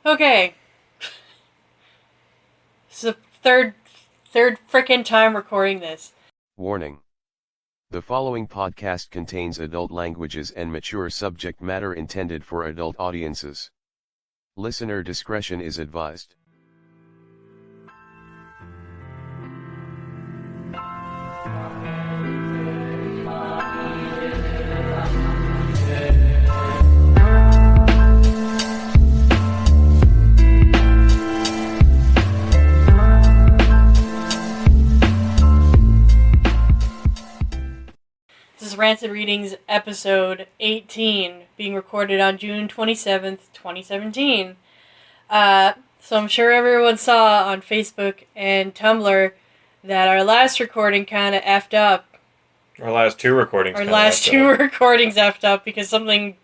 Okay. This is the third frickin' time recording this. Warning. The following podcast contains adult languages and mature subject matter intended for adult audiences. Listener discretion is advised. This is Rancid Readings episode 18, being recorded on June 27th, 2017. So I'm sure everyone saw on Facebook and Tumblr that our last recording kind of effed up. Our last two recordings. Our last two recordings effed up because something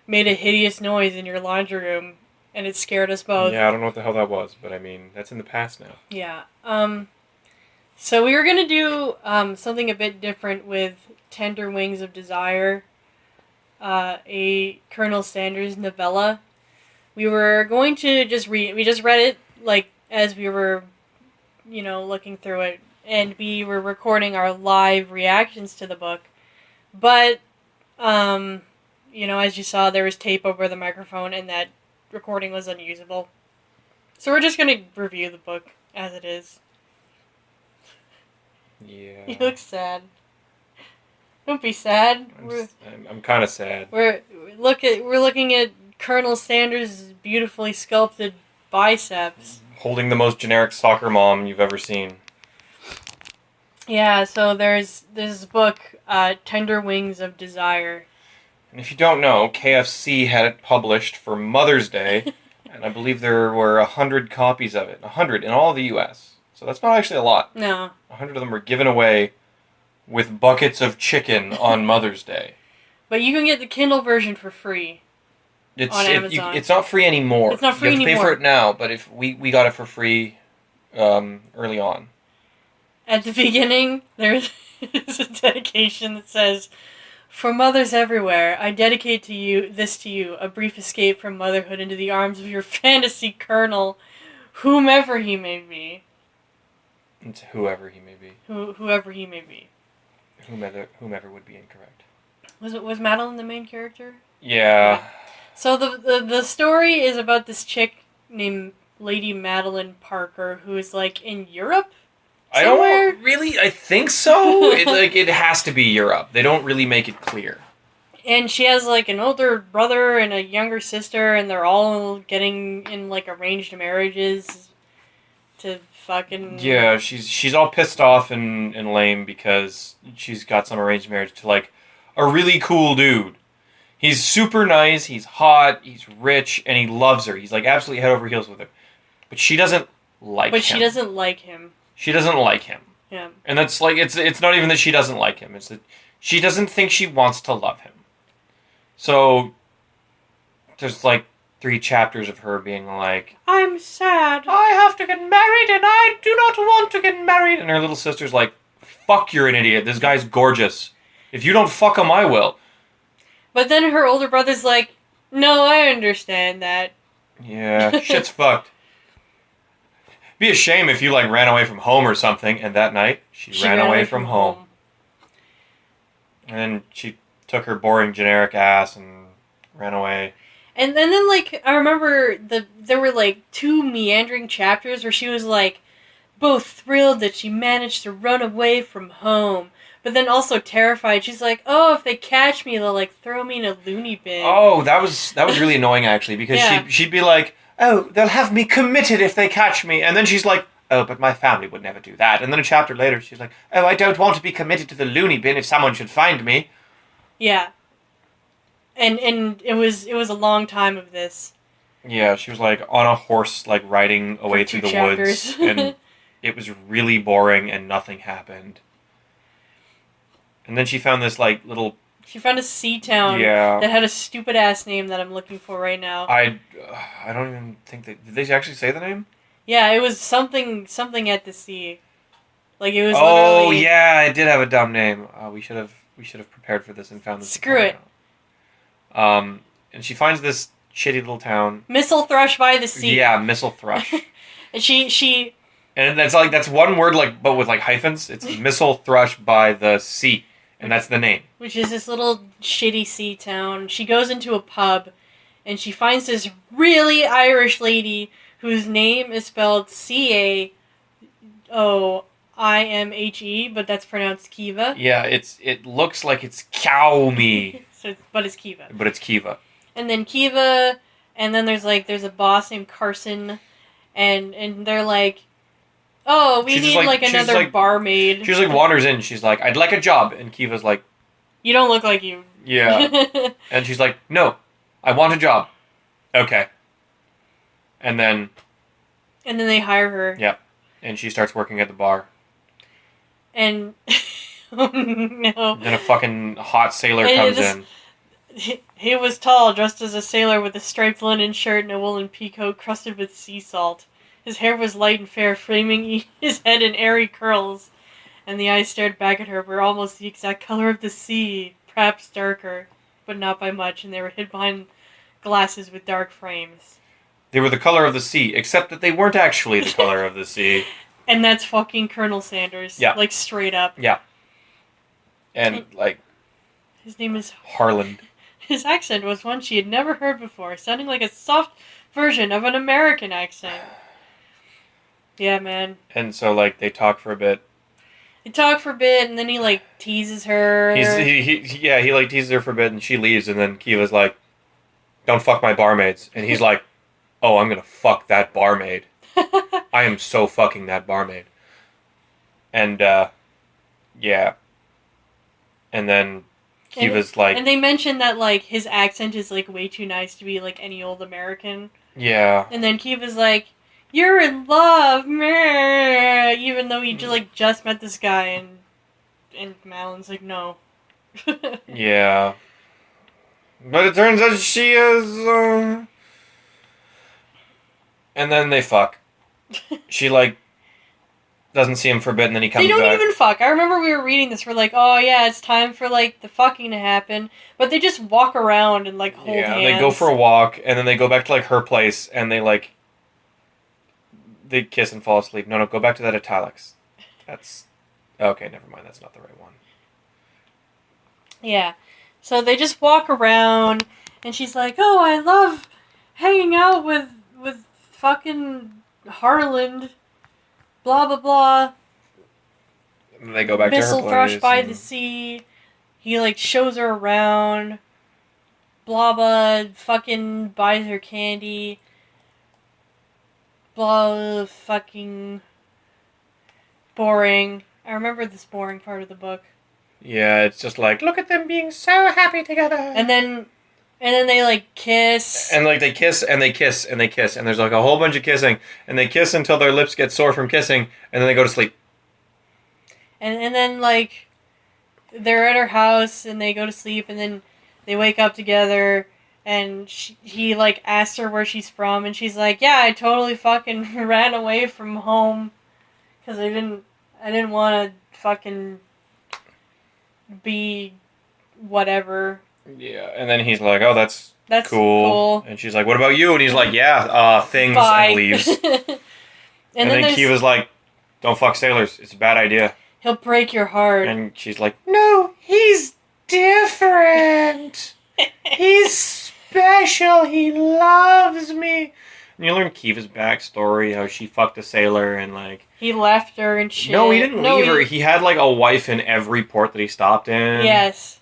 made a hideous noise in your laundry room, and it scared us both. Yeah, I don't know what the hell that was, but I mean, that's in the past now. Yeah. So we were going to do something a bit different with Tender Wings of Desire, a Colonel Sanders novella. We were going to just read... We just read it, like, as we were, looking through it. And we were recording our live reactions to the book. But, as you saw, there was tape over the microphone, and that recording was unusable. So we're just going to review the book as it is. Yeah. You look sad. Don't be sad. I'm kind of sad. We're looking at Colonel Sanders' beautifully sculpted biceps. Holding the most generic soccer mom you've ever seen. Yeah, so there's this book, Tender Wings of Desire. And if you don't know, KFC had it published for Mother's Day, and I believe there were 100 copies of it. 100 in all of the U.S. So that's not actually a lot. No. 100 of them were given away with buckets of chicken on Mother's Day. But you can get the Kindle version for free on Amazon. It's not free anymore. It's not free anymore. You have to pay for it now, but if we got it for free early on. At the beginning, there's a dedication that says, "For mothers everywhere, I dedicate to you, a brief escape from motherhood into the arms of your fantasy colonel, whomever he may be." It's whoever he may be. Whoever he may be. Whomever would be incorrect. Was Madeline the main character? Yeah. So the story is about this chick named Lady Madeline Parker who is like in Europe. Somewhere? I don't really. I think so. It has to be Europe. They don't really make it clear. And she has like an older brother and a younger sister, and they're all getting in like arranged marriages to fucking... Yeah, she's all pissed off and lame because she's got some arranged marriage to like a really cool dude. He's super nice, he's hot, he's rich, and he loves her. He's like absolutely head over heels with her. But she doesn't like him. But she doesn't like him. She doesn't like him. Yeah. And that's like, it's not even that she doesn't like him. It's that she doesn't think she wants to love him. So, there's like 3 chapters of her being like, "I'm sad. I have to get married and I do not want to get married." And her little sister's like, "Fuck, you're an idiot. This guy's gorgeous. If you don't fuck him, I will." But then her older brother's like, "No, I understand that." Yeah, shit's fucked. Be a shame if you like ran away from home or something, and that night she ran away from home. And then she took her boring generic ass and ran away. And then like I remember there were like 2 meandering chapters where she was like both thrilled that she managed to run away from home, but then also terrified. She's like, "Oh, if they catch me, they'll like throw me in a loony bin." Oh, that was really annoying actually, because yeah. she'd be like, "Oh, they'll have me committed if they catch me," and then she's like, "Oh, but my family would never do that." And then a chapter later, she's like, "Oh, I don't want to be committed to the loony bin if someone should find me." Yeah. And it was a long time of this. Yeah, she was like on a horse, like riding away through the woods, and it was really boring, and nothing happened. And then she found this like little. She found a sea town. Yeah. That had a stupid ass name that I'm looking for right now. I don't even think did they actually say the name? Yeah, it was something at the sea. Like it was. Oh literally... yeah, it did have a dumb name. We should have prepared for this and found this. Screw it. And she finds this shitty little town. Missile thrush by the sea. Yeah, missile thrush. And she And that's one word, like, but with like hyphens. It's missile thrush by the sea, and that's the name. which is this little shitty sea town. She goes into a pub, and she finds this really Irish lady whose name is spelled Caoimhe, but that's pronounced Kiva. Yeah, it looks like it's cow me, But it's Kiva. but it's Kiva. And then Kiva, and then there's a boss named Carson, and they're like, oh, we need another barmaid. She just like wanders in. She's like, I'd like a job, and Kiva's like, You don't look like you. yeah, and she's like, no, I want a job. Okay. And then they hire her. yeah, and she starts working at the bar. And oh no. Then a fucking hot sailor And comes this- in. He was tall, dressed as a sailor with a striped linen shirt and a woolen peacoat crusted with sea salt. His hair was light and fair, framing his head in airy curls, and the eyes stared back at her were almost the exact color of the sea, perhaps darker, but not by much, and they were hid behind glasses with dark frames. They were the color of the sea, except that they weren't actually the color of the sea. And that's fucking Colonel Sanders. Yeah. Like, straight up. Yeah. And, like, His name is... Harlan. His accent was one she had never heard before, sounding like a soft version of an American accent. Yeah, man. And so, like, they talk for a bit. They talk for a bit, and then he, like, teases her. He like, teases her for a bit, and she leaves, and then Kiva's like, don't fuck my barmaids. And he's like, oh, I'm gonna fuck that barmaid. I am so fucking that barmaid. And, yeah. And then Kiva's like... And they mention that, like, his accent is, like, way too nice to be, like, any old American. Yeah. And then Kiva's like, you're in love, meh, even though he just met this guy, and Madeline's like, no. Yeah. But it turns out she is... And then they fuck. She, like, doesn't see him for a bit, and then he comes They don't back. even fuck. I remember we were reading this, we're like, oh yeah, it's time for, like, the fucking to happen. But they just walk around and, like, hold hands. They go for a walk, and then they go back to, like, her place, and they, like... They kiss and fall asleep. No, go back to that italics. That's... Okay, never mind. That's not the right one. Yeah. So they just walk around, and she's like, oh, I love hanging out with fucking Harland, blah, blah, blah. And then they go back to her Missile place. thrush by the sea. He, like, shows her around. Blah, blah, fucking buys her candy. Blah, fucking boring. I remember this boring part of the book. Yeah, it's just like, look at them being so happy together. And then they, like, kiss. And, like, they kiss, and they kiss, and they kiss. And there's, like, a whole bunch of kissing. And they kiss until their lips get sore from kissing. And then they go to sleep. And then, like, they're at her house, and they go to sleep, and then they wake up together, and he, like, asks her where she's from, and she's like, yeah, I totally fucking ran away from home, because I didn't want to fucking be whatever. Yeah, and then he's like, oh, that's That's cool. And she's like, what about you? And he's like, yeah, things, Bye. and leaves. and And then there's- Kiva's like, don't fuck sailors. It's a bad idea. He'll break your heart. And she's like, no, he's different. He's special. He loves me. And you learn Kiva's backstory, how she fucked a sailor and, like... He left her and shit. No, he didn't leave her. He had, like, a wife in every port that he stopped in. Yes.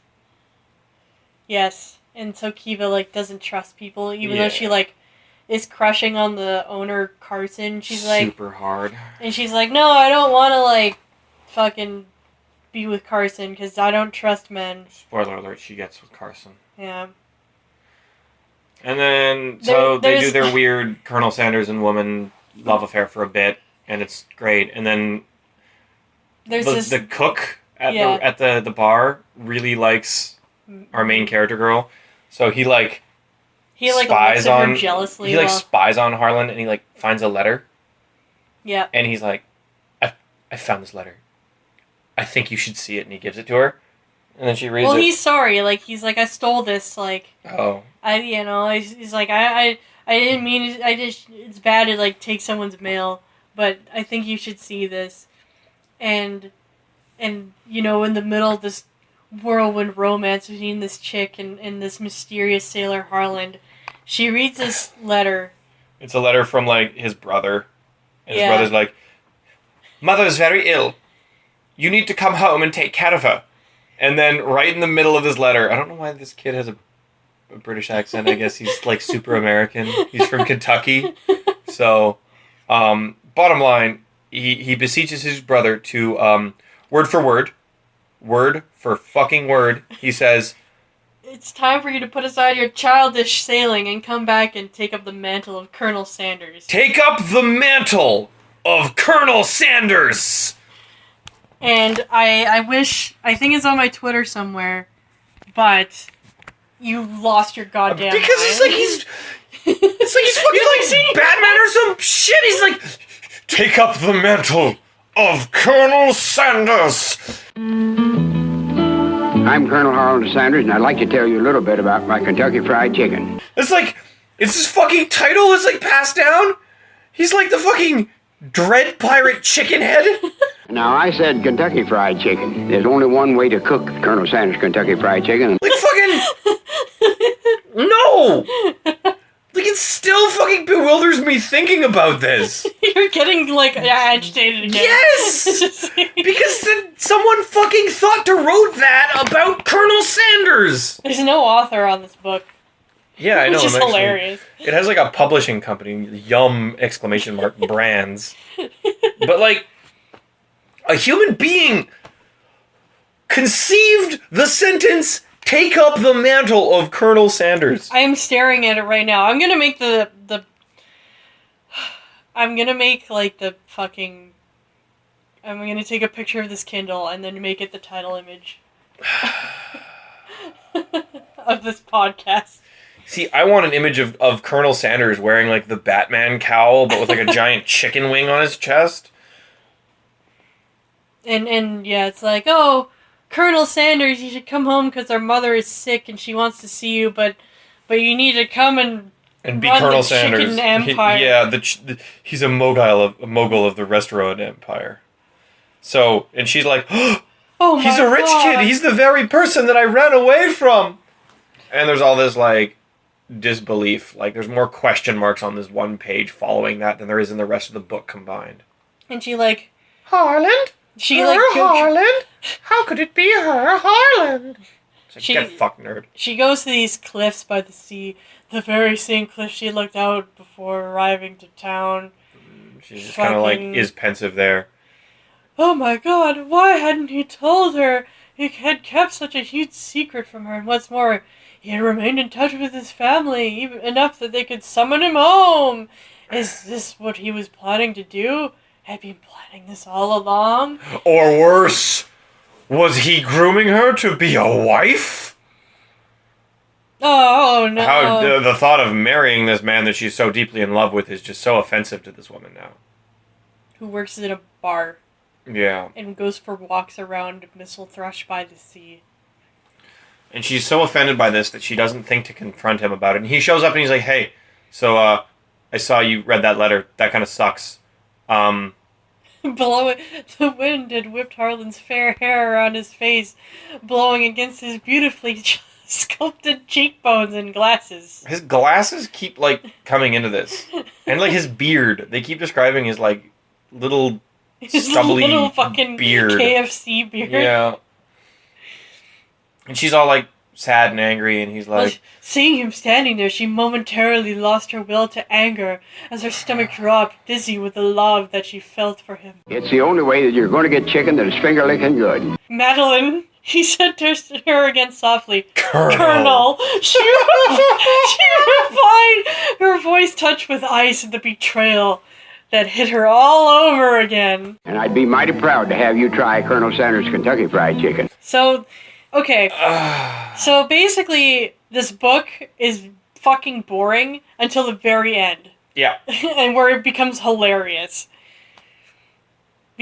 Yes. And so Kiva, like, doesn't trust people, even though she, like, is crushing on the owner, Carson. She's like... Super hard. And she's like, no, I don't want to, like, fucking be with Carson, because I don't trust men. Spoiler alert, she gets with Carson. Yeah. And then, so they do there's- their weird Colonel Sanders and woman love affair for a bit, and it's great. And then There's the cook at the bar really likes our main character girl. So he like looks spies at her on jealously. He like spies on Harlan, and he like finds a letter. Yeah. And he's like, I found this letter. I think you should see it, and he gives it to her. And then she reads Well, it. he's sorry. Like, he's like, I stole this. Like, Oh. he's like, I didn't mean it. It's bad to, like, take someone's mail, but I think you should see this. And in the middle of this whirlwind romance between this chick and this mysterious sailor Harland, she reads this letter. It's a letter from, like, his brother. And his Yeah. brother's like, Mother's very ill. You need to come home and take care of her. And then right in the middle of this letter, I don't know why this kid has a British accent. I guess he's, like, super American. He's from Kentucky. So, bottom line, he beseeches his brother to, word for fucking word, he says, It's time for you to put aside your childish sailing and come back and take up the mantle of Colonel Sanders. take up the mantle of Colonel Sanders! And I think it's on my Twitter somewhere, but you lost your goddamn Because mind. it's like he's fucking like Batman or some shit. He's like, take up the mantle of Colonel Sanders. I'm Colonel Harold Sanders, and I'd like to tell you a little bit about my Kentucky Fried Chicken. It's like, it's his fucking title is like passed down. He's like the fucking Dread Pirate Chicken Head. Now, I said Kentucky Fried Chicken. There's only one way to cook Colonel Sanders Kentucky Fried Chicken. Like fucking, no. Like it still fucking bewilders me thinking about this. You're getting, like, agitated again. Yes! Because then someone fucking thought to wrote that about Colonel Sanders. There's no author on this book, Yeah, I know. which is I'm actually- hilarious. It has like a publishing company, Yum! Exclamation mark brands. But like, a human being conceived the sentence, take up the mantle of Colonel Sanders. I am staring at it right now. I'm gonna make I'm gonna take a picture of this Kindle and then make it the title image of this podcast. See, I want an image of Colonel Sanders wearing like the Batman cowl, but with like a giant chicken wing on his chest. And yeah, it's like, oh, Colonel Sanders, you should come home because our mother is sick and she wants to see you, but you need to come and be run Colonel the chicken Sanders. empire. He's a mogul of the restaurant empire. So, and she's like, Oh my he's a rich God. kid. He's the very person that I ran away from. And there's all this like disbelief. Like there's more question marks on this one page following that than there is in the rest of the book combined. And she like Harland? Harland? How could it be her, Harland? Like, She- get fucked, nerd. She goes to these cliffs by the sea, the very same cliff she looked out before arriving to town. She's just kind of like Fucking- is pensive there. Oh my God, why hadn't he told her? He had kept such a huge secret from her, and what's more, he had remained in touch with his family, even enough that they could summon him home. Is this what he was planning to do? Had been planning this all along? Or worse, was he grooming her to be a wife? Oh no. How the thought of marrying this man that she's so deeply in love with is just so offensive to this woman now. Who works in a bar Yeah. and goes for walks around Missile Thrush by the sea. And she's so offended by this that she doesn't think to confront him about it. And he shows up and he's like, hey, so I saw you read that letter. That kind of sucks. Below it, the wind had whipped Harlan's fair hair around his face, blowing against his beautifully sculpted cheekbones and glasses. His glasses keep, like, coming into this. And, like, his beard. They keep describing his, like, little His stubbly little fucking beard. KFC beard. Yeah. And she's all, like, sad and angry, and he's Well, like... seeing him standing there, she momentarily lost her will to anger as her stomach dropped, dizzy with the love that she felt for him. It's the only way that you're going to get chicken that is finger-licking good. Madeline, he said to her again softly. Colonel. She replied, her voice touched with ice at the betrayal that hit her all over again. And I'd be mighty proud to have you try Colonel Sanders' Kentucky Fried Chicken. So, okay. So basically, this book is fucking boring until the very end. Yeah. And where it becomes hilarious.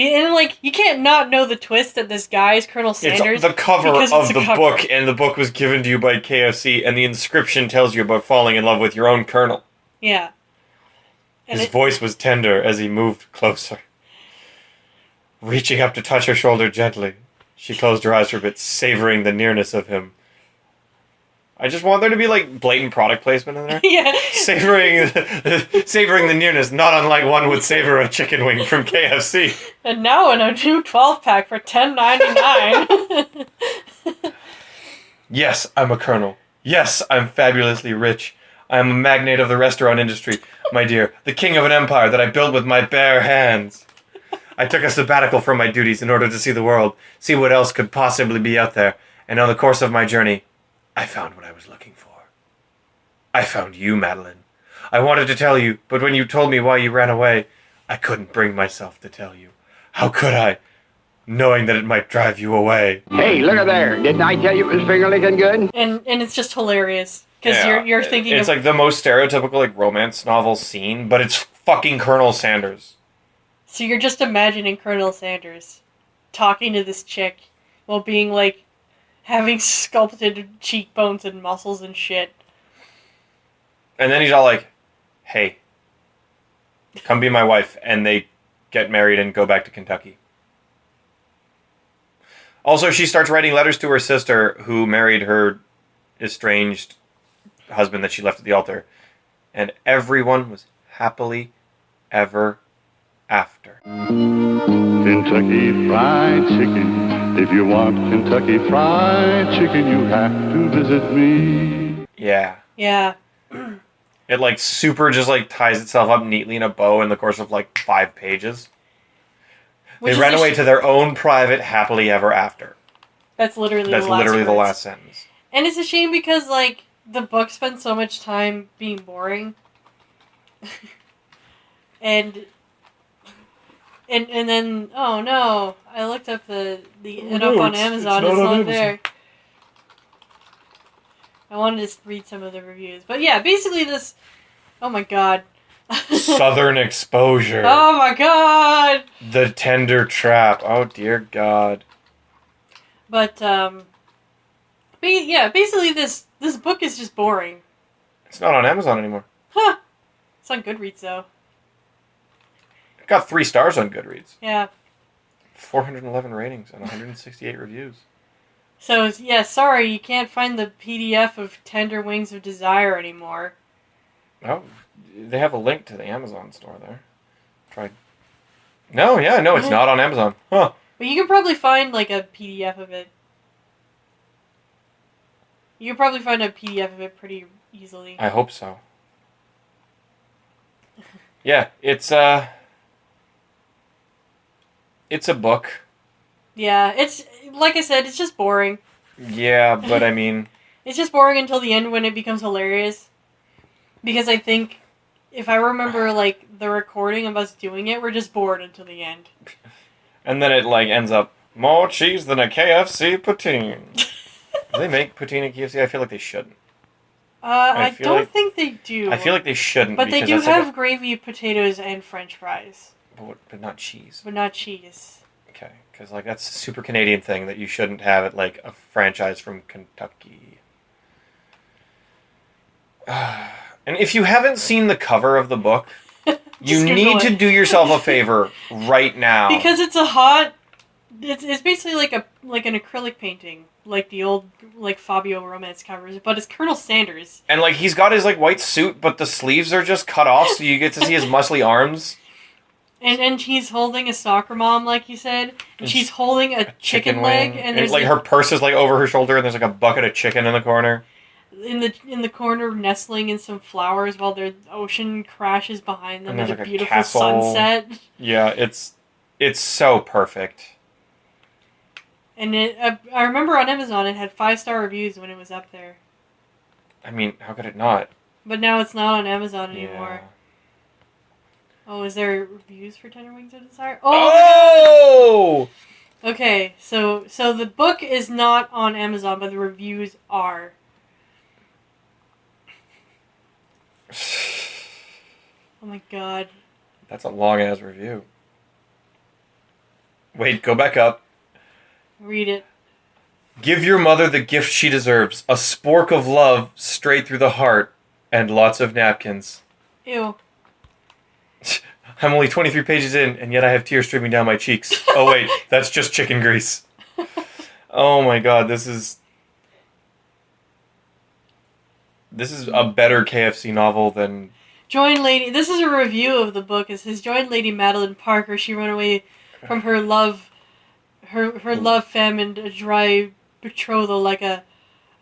And, like, you can't not know the twist that this guy is Colonel Sanders. It's the cover because of it's a the cover. book, and the book was given to you by KFC, and the inscription tells you about falling in love with your own colonel. Yeah. And His voice was tender as he moved closer. Reaching up to touch her shoulder gently, she closed her eyes for a bit, savoring the nearness of him. I just want there to be, like, blatant product placement in there. Yeah. Savoring the nearness, not unlike one would savor a chicken wing from KFC. And now in a new 12-pack for $10.99. Yes, I'm a colonel. Yes, I'm fabulously rich. I am a magnate of the restaurant industry, my dear, the king of an empire that I built with my bare hands. I took a sabbatical from my duties in order to see the world, see what else could possibly be out there, and on the course of my journey, I found what I was looking for. I found you, Madeline. I wanted to tell you, but when you told me why you ran away, I couldn't bring myself to tell you. How could I, knowing that it might drive you away? Hey, look at there. Didn't I tell you it was finger licking good? and it's just hilarious. Because you're thinking it's like the most stereotypical, like, romance novel scene, but it's fucking Colonel Sanders. So you're just imagining Colonel Sanders talking to this chick while being, like, having sculpted cheekbones and muscles and shit. And then he's all like, hey, come be my wife. And they get married and go back to Kentucky. Also, she starts writing letters to her sister who married her estranged husband that she left at the altar. And everyone was happily ever after. Kentucky Fried Chicken. If you want Kentucky Fried Chicken, you have to visit me. Yeah. Yeah. It, like, super just, like, ties itself up neatly in a bow in the course of, like, 5 pages. Which They ran away to their own private happily ever after. That's literally That's the last literally the words. last sentence. And it's a shame because, like, the book spent so much time being boring. and then, oh no, I looked up it up on Amazon, it's not there. I wanted to read some of the reviews. But yeah, basically this, oh my god. Southern Exposure. Oh my god! The Tender Trap. Oh dear God. But, yeah, basically this book is just boring. It's not on Amazon anymore. Huh. It's on Goodreads, though. It got 3 stars on Goodreads. Yeah. 411 ratings and 168 reviews. So, yeah, sorry, you can't find the PDF of Tender Wings of Desire anymore. Oh, they have a link to the Amazon store there. Try. No, it's not on Amazon. Huh. But you can probably find, like, a PDF of it. You can probably find a PDF of it pretty easily. I hope so. Yeah, it's a book. Yeah, it's, like I said, it's just boring. Yeah, but I mean... It's just boring until the end when it becomes hilarious. Because I think, if I remember, like, the recording of us doing it, we're just bored until the end. And then it, like, ends up, more cheese than a KFC poutine. Do they make poutine at KFC? I feel like they shouldn't. I don't think they do. I feel like they shouldn't. But they because do that's have gravy, potatoes, and French fries. but not cheese. But not cheese. Okay, because, like, that's a super Canadian thing that you shouldn't have at, like, a franchise from Kentucky. And if you haven't seen the cover of the book, you need to do yourself a favor right now. Because it's a hot... It's basically like an acrylic painting, like the old, like, Fabio romance covers, but it's Colonel Sanders. And, like, he's got his, like, white suit, but the sleeves are just cut off, so you get to see his muscly arms. And she's holding a soccer mom, like you said. And she's holding a chicken leg, wing. and there's like, her purse is, like, over her shoulder, and there's, like, a bucket of chicken in the corner. In the corner, nestling in some flowers while the ocean crashes behind them And at there's, a like, a beautiful castle. sunset. Yeah, it's so perfect. And I remember on Amazon it had 5-star reviews when it was up there. I mean, how could it not? But now it's not on Amazon anymore. Yeah. Oh, is there reviews for Tender Wings of Desire? Oh! Okay, so the book is not on Amazon, but the reviews are. Oh my god. That's a long-ass review. Wait, go back up. Read it. Give your mother the gift she deserves. A spork of love straight through the heart. And lots of napkins. Ew. I'm only 23 pages in, and yet I have tears streaming down my cheeks. Oh wait, that's just chicken grease. Oh my god, this is a better KFC novel than... Join Lady... This is a review of the book. It says, join Lady Madeline Parker. She ran away from her love... Her love famine, a dry betrothal like a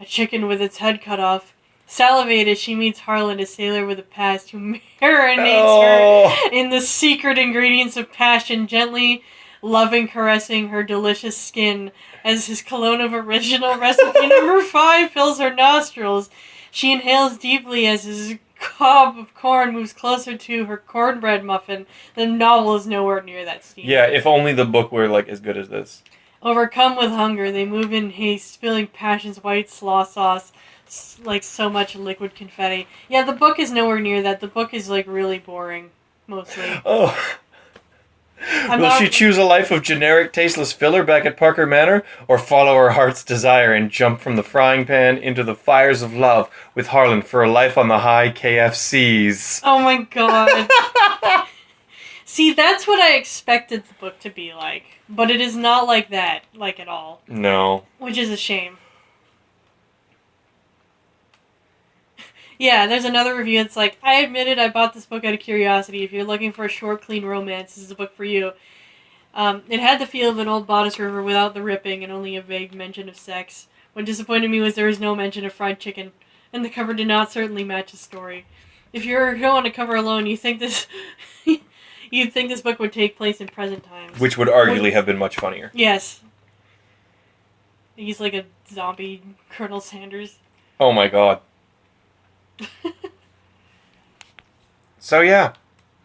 chicken with its head cut off. Salivated, she meets Harlan, a sailor with a past, who marinates her in the secret ingredients of passion, gently loving, caressing her delicious skin as his cologne of original recipe number 5 fills her nostrils. She inhales deeply as his cob of corn moves closer to her cornbread muffin. The novel is nowhere near that steam. Yeah, if only the book were like as good as this. Overcome with hunger, they move in haste, spilling passion's white slaw sauce like so much liquid confetti. Yeah, the book is nowhere near that. The book is like really boring, mostly. Oh. Will she choose a life of generic, tasteless filler back at Parker Manor, or follow her heart's desire and jump from the frying pan into the fires of love with Harlan for a life on the high KFCs? Oh my god. See, that's what I expected the book to be like, but it is not like that, like at all. No. Which is a shame. Yeah, there's another review that's like, I admitted I bought this book out of curiosity. If you're looking for a short, clean romance, this is a book for you. It had the feel of an old Bodice River without the ripping and only a vague mention of sex. What disappointed me was there was no mention of fried chicken, and the cover did not certainly match the story. If you're going to cover alone, you'd think this book would take place in present times. Which would arguably have been much funnier. Yes. He's like a zombie Colonel Sanders. Oh my god. So yeah.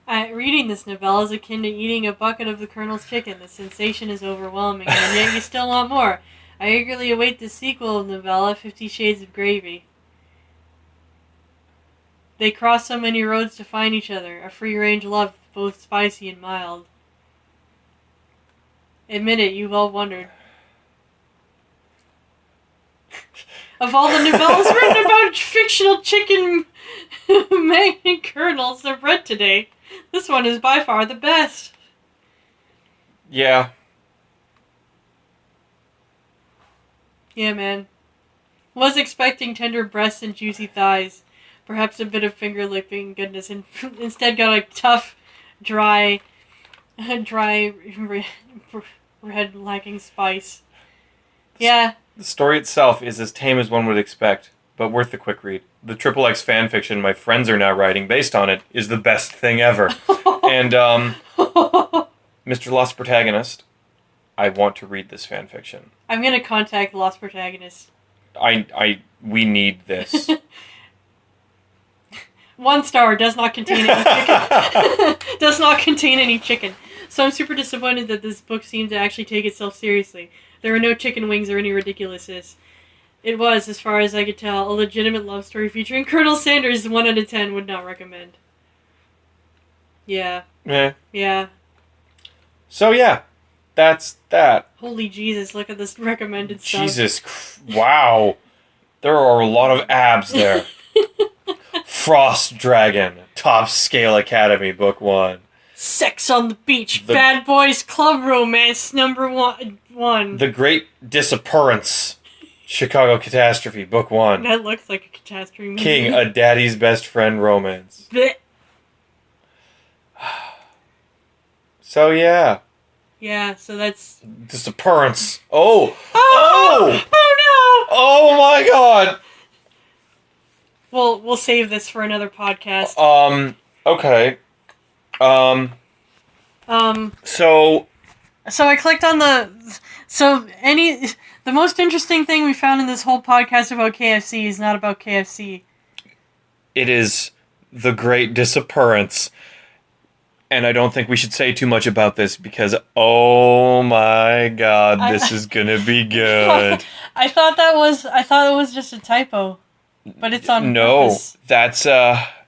Reading this novella is akin to eating a bucket of the Colonel's chicken. The sensation is overwhelming, and yet you still want more. I eagerly await the sequel of the novella, 50 Shades of Gravy. They cross so many roads to find each other. A free-range love, both spicy and mild. Admit it, you've all wondered. Of all the novellas written about fictional chicken magnet colonels I've read today, this one is by far the best. Yeah. Yeah, man. Was expecting tender breasts and juicy thighs. Perhaps a bit of finger licking goodness. And instead got a tough, dry red lacking spice. Yeah. The story itself is as tame as one would expect, but worth the quick read. The XXX fanfiction my friends are now writing based on it is the best thing ever. And, Mr. Lost Protagonist, I want to read this fanfiction. I'm gonna contact Lost Protagonist. We need this. 1 star, does not contain any chicken. Does not contain any chicken. So I'm super disappointed that this book seemed to actually take itself seriously. There were no chicken wings or any ridiculousness. It was, as far as I could tell, a legitimate love story featuring Colonel Sanders. 1 out of 10 would not recommend. Yeah. Yeah. So yeah, that's that. Holy Jesus, look at this recommended stuff. Jesus, wow. There are a lot of abs there. Frost Dragon, Top Scale Academy, Book 1. Sex on the Beach, Bad Boys Club Romance, number 1. The Great Disappearance, Chicago Catastrophe, Book 1. That looks like a catastrophe movie. King, A Daddy's Best Friend Romance. Blech. So yeah. Yeah, so that's... Disappearance. Oh! Oh! Oh no! Oh my god! We'll save this for another podcast. Okay. So I clicked on the most interesting thing we found in this whole podcast about KFC is not about KFC. It is The Great Disappearance. And I don't think we should say too much about this because, oh my god, this is gonna be good. I thought it was just a typo. But it's on purpose. That's,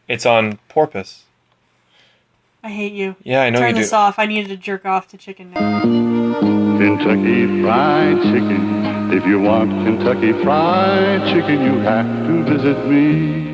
it's on porpoise. I hate you. Yeah, I know you do. Turn this off. I needed to jerk off to chicken now. Kentucky Fried Chicken. If you want Kentucky Fried Chicken, you have to visit me.